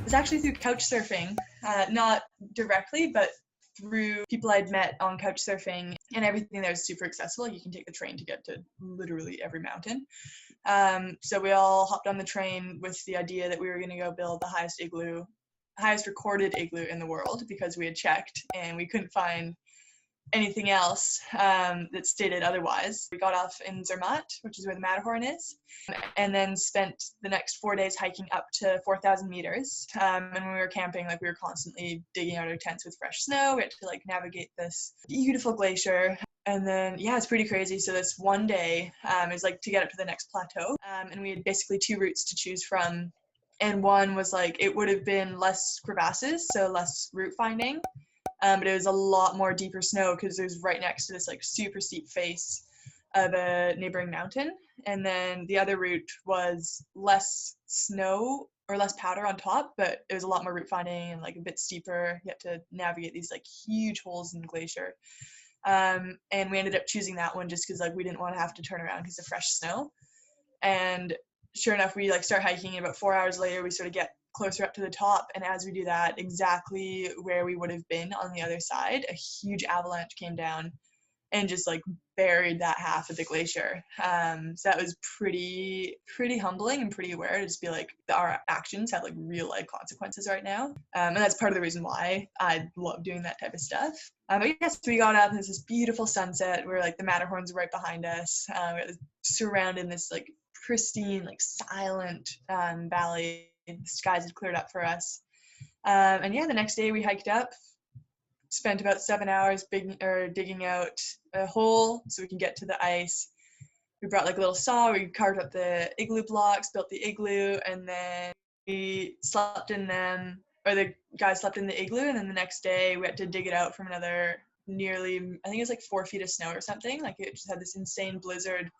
was actually through couch surfing, not directly, but through people I'd met on couch surfing, and everything there is super accessible. You can take the train to get to literally every mountain. So we all hopped on the train with the idea that we were going to go build the highest recorded igloo in the world, because we had checked and we couldn't find anything else that stated otherwise. We got off in Zermatt, which is where the Matterhorn is, and then spent the next 4 days hiking up to 4,000 meters. And when we were camping, like, we were constantly digging out our tents with fresh snow. We had to like navigate this beautiful glacier. And then, yeah, it's pretty crazy. So this one day is like to get up to the next plateau. And we had basically 2 routes to choose from. And one was like, it would have been less crevasses, so less route finding. But it was a lot more deeper snow because it was right next to this like super steep face of a neighboring mountain. And then the other route was less snow or less powder on top, but it was a lot more route finding and like a bit steeper. You had to navigate these like huge holes in the glacier. And we ended up choosing that one just because like we didn't want to have to turn around because of fresh snow. And sure enough, we like start hiking, and about 4 hours later we sort of get closer up to the top, and as we do that, exactly where we would have been on the other side, a huge avalanche came down and just like buried that half of the glacier. So that was pretty humbling and pretty aware to just be like, our actions have like real life consequences right now. And that's part of the reason why I love doing that type of stuff. But yes, we got up and there's this beautiful sunset where like the Matterhorn's right behind us. We surrounded in this like pristine, like silent valley. The skies had cleared up for us. And yeah, the next day we hiked up, spent about 7 hours digging out a hole so we can get to the ice. We brought like a little saw, we carved up the igloo blocks, built the igloo, and then we slept in them, or the guys slept in the igloo, and then the next day we had to dig it out from another nearly, I think it was like 4 feet of snow or something. Like it just had this insane blizzard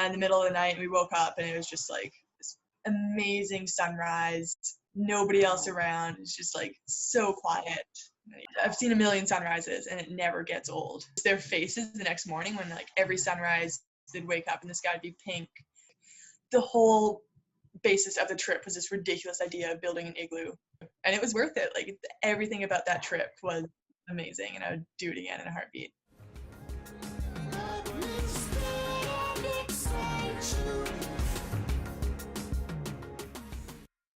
in the middle of the night, and we woke up and it was just like this amazing sunrise, nobody else around. It's just like so quiet. I've seen a million sunrises and it never gets old. Their faces the next morning when like every sunrise they'd wake up and the sky would be pink. The whole basis of the trip was this ridiculous idea of building an igloo, and it was worth it. Like everything about that trip was amazing, and I would do it again in a heartbeat.